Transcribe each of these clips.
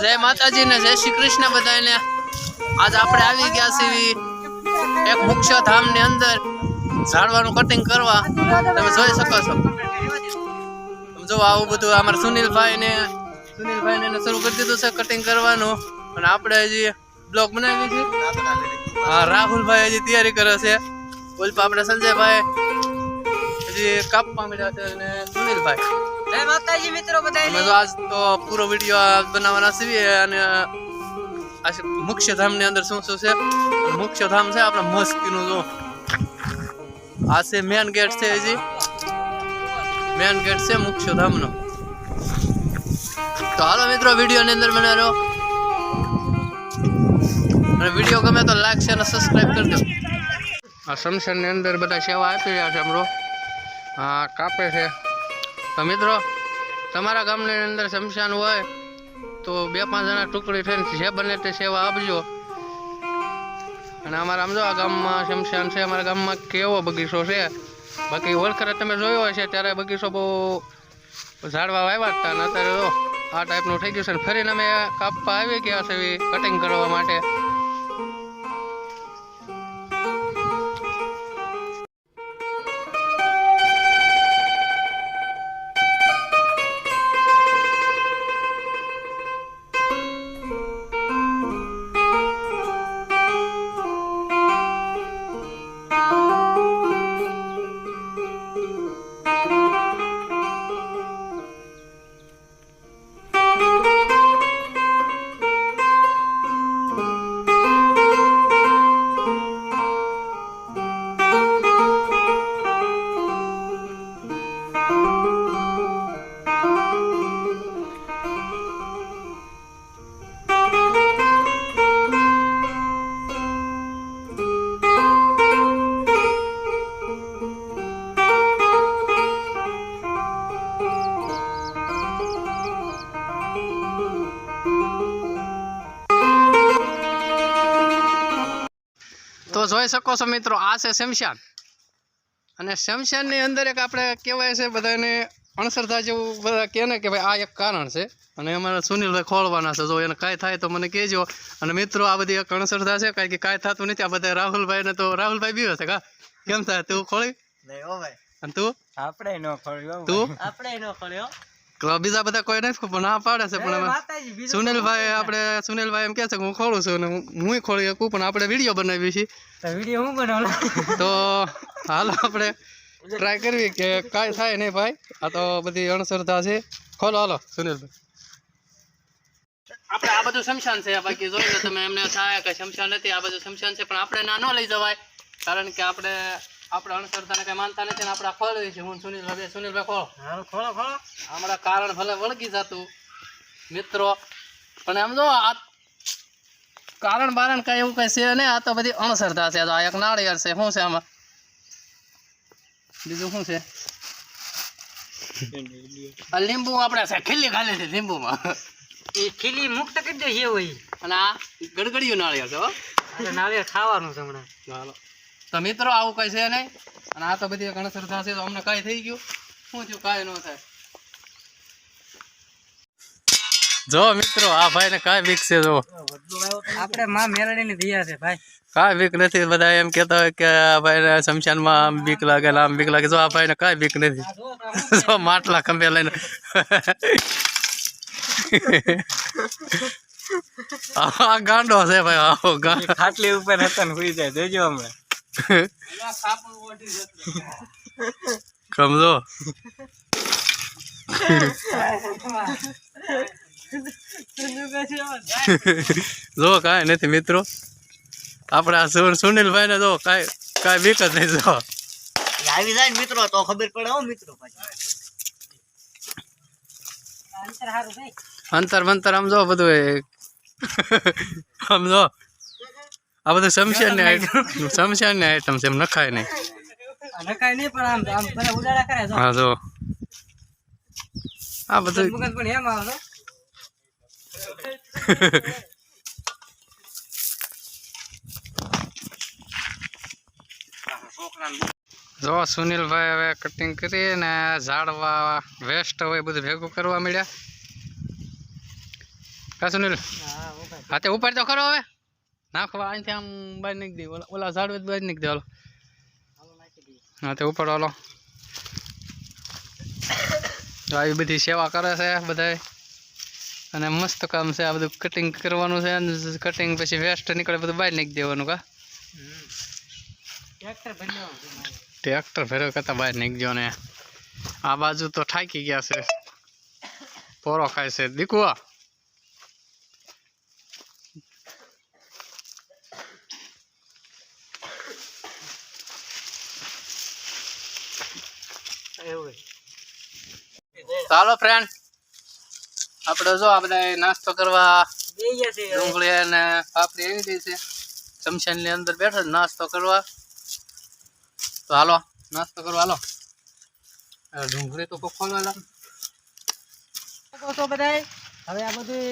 जय माताजी ने जय श्री कृष्ण बधाईने। आज આપણે આવી ગયા છીએ એક મુખ્ય ધામ ની અંદર ઝાડવાનું કટિંગ કરવા। તમે જોઈ શકો છો। તમે જો આવું બધું અમાર સુનિલભાઈ ને શરૂ કરી દીધું છે કટિંગ કરવાનું। અને આપણે હજી બ્લોગ બનાવી છે। હા, રાહુલભાઈ હજી તૈયારી કરે છે। બોલ આપણે સંજયભાઈ હજી કાપવા મળ્યા છે અને સુનિલભાઈ જય માતાજી મિત્રો બધાને। તો આજ તો પૂરો વિડિયો બનાવવાના છીએ અને આ મુખ્ય ધામ ની અંદર શું શું છે। મુખ્ય ધામ છે આપણે મસ્તીનું જો આ છે મેન ગેટ છે। હજી મેન ગેટ છે મુખ્ય ધામનો। તો હાલો મિત્રો વિડિયો ની અંદર બના રહો અને વિડિયો ગમે તો લાઈક શેર અને સબસ્ક્રાઇબ કરી દો। આ શમશાન ની અંદર બધા સેવા આપી રહ્યા છે હમરો। હા, કાપે છે। તો મિત્રો તમારા ગામની અંદર શમશાન હોય તો 2-5 જણા ટુકડી થઈને જે બને તે સેવા આપજો। અને અમારા આમ જો આ ગામમાં શમશાન છે। અમારા ગામમાં કેવો બગીચો છે। બાકી ઓળખરે તમે જોયો હશે ત્યારે બગીચો બહુ ઝાડવા વાવ્યા હતા ને અત્યારે જો આ ટાઈપનું થઈ ગયું છે। ફરીને અમે કાપવા આવી ગયા છે કટિંગ કરવા માટે। તો જોઈ શકો છો મિત્રો આ છે શમશાન। અને શમશાનની અંદર એક આપણે કહેવાય છે બધાને અણસરતા જેવું બધા કહે ને કે ભાઈ આ એક કારણ છે। અને અમારા સુનિલભાઈ ખોળવાના છે। જો એને કાંઈ થાય તો મને કહેજો। અને મિત્રો આ બધી એક અણસરતા છે કારણ કે કાંઈ થતું નથી। આ બધા રાહુલભાઈ ને તો રાહુલભાઈ બીવે છે કા કેમ થાય તું ખોળી નહીં હો ભાઈ। અને તું આપણે નો ખોળ્યો તું આપણે નો ખોળ્યો બીજા બધા કોઈ નથી પણ ના પાડે છે। પણ સુનિલભાઈ આપણે સુનિલભાઈ એમ કહે છે કે હું ખોળું છું અને હું ખોળી શકું પણ આપણે વિડીયો બનાવી છીએ। વિડીયો હું બનાવલો તો હાલો આપણે ટ્રાય કરવી કે કાંઈ થાય નહીં ભાઈ। આ તો બધી અણસરતા છે। ખોલો હાલો સુનિલભાઈ। આપણે આ બધું શમશાન છે। બાકી જોઈ લો તમે એમને થાય કે શમશાન નથી આ બધું શમશાન છે પણ આપણે ના ન લઈ જવાય કારણ કે આપણે અણસરતાને કઈ માનતા નથી ને આપણે ખોલવી છે। હું સુનિલભાઈ ખોલો ખોળો ખોળો હમણાં કારણ ભલે વળગી જતું મિત્રો પણ આમ જો આ કારણ બારણ કઈ એવું કઈ છે નહીં। આ તો બધી અણસરતા છે। આ એક નાળિયેર છે। શું છે આમાં બીજું શું છે? આ લીંબુ આપણે છે ખીલી ખાલી છે લીંબુમાં એ ખીલી મુક્ત કરી દે છે હોય। અને આ ગડગડિયું નાળિયેર છે હો નાળિયેર ખાવાનું છે હમણાં। ચાલો તો મિત્રો આવું કઈ છે નહીં। અને આ તો બધી અણસરતા છે। તો અમને કાંઈ થઈ ગયું શું થયું કાંઈ ન થાય। જો મિત્રો આ ભાઈ ને કાંઈ બીક છે। જો આપણે માં મેલડીની દિયા છે ભાઈ। કાંઈ બીક નથી। બધા એમ કહેતા હોય કે આ ભાઈને શમશાનમાં આમ બીક લાગે ને આમ બીક લાગે। જો આ ભાઈને કાંઈ બીક નથી। જો માટલા ખંભે લઈને આ ગાંડો છે ભાઈ। આવો ગાંડો ખાટલી ઉપર હતા ને સુઈ જાય જોજો હમણાં સમજો જો કાંઈ નથી મિત્રો। આપણે આ સુનિલભાઈ ને જો કાંઈ બીક જ નહીં। જો આવી જાય મિત્રો તો ખબર પડે હો મિત્રો અંતર મંતર આમ જો બધું આમ જો આ બધું શમશાનની આઈટમ છે। એમ નખાય નહીં નખાય નહીં પણ આમ બધા ઉડાડા કરે। હા જો આ બધું પણ એમ આવે જો સુનિલભાઈ હવે કટિંગ કરીને ઝાડવા વેસ્ટ હોય બધું ભેગું કરવા મળ્યા। કા સુનિલ હા ઉપર હાથે ઉપર તો ખરો હવે નાખવા અહીંથી આમ બહાર નાખી દે ઓલા ઝાડવે બહાર નાખી દે હાલો હાલો નાખી દઈએ હાથે ઉપર હાલો આવી બધી સેવા કરે છે બધાય અને મસ્ત કામ છે આ બધું કટિંગ કરવાનું છે અને કટિંગ પછી વેસ્ટ નીકળે બધું બહાર નાખી દેવાનું કા ટ્રેક્ટર બન્યો ટ્રેક્ટર ફેરો કરતા બહાર નાખજો ને આ બાજુ તો થાકી ગયા છે પોરો ખાય છે દીકુઆ એવું ચાલો ફ્રેન્ડ આપણે જો આ બધા નાસ્તો કરવા બેય છે ડુંગળી અને પાપડી આવી ગઈ છે ચમચાની અંદર બેઠો છે નાસ્તો કરવા તો હાલો નાસ્તો કરવા હાલો આ ડુંગળી તો કોઈ ખોલવા તો બધાય હવે આ બધું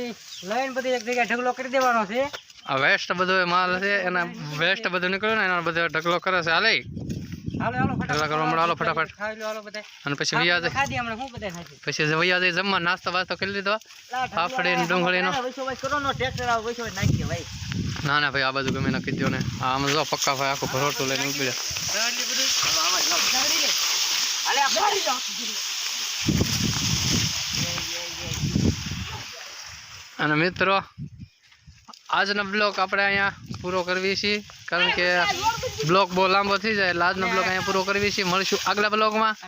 લઈને બધી એક જગ્યાએ ઢગલો કરી દેવાનો છે આ વેસ્ટ બધો માલ છે એના વેસ્ટ બધું નીકળ્યું ને એના બધો ઢગલો કરે છે હાલે હાલો હાલો ઢગલા કરવા મળે હાલો ફટાફટ ખાઈ લો હાલો બધાય અને પછી વૈયા જાય ખાધી હમણાં હું બધાય ખાધી પછી વૈયા જાય જમવા નાસ્તો વાસ્તો કરી લીધો પાપડી ને ડુંગળીનો કરો નો ટ્રેક્ટર આવ વૈસો નાખી દે ભાઈ ના ના ભાઈ આ બાજુ ગમે નાખી દો ને આમ જો પક્કા ભાઈ આખું ભરોટું લઈને નીકળ્યા અને મિત્રો આજનો બ્લોગ આપણે અહીંયા પૂરો કરવી છીએ કારણ કે બ્લોગ બહુ લાંબો થઈ જાય એટલે આજનો બ્લોગ અહીંયા પૂરો કરવી છીએ મળીશું આગલા બ્લોગમાં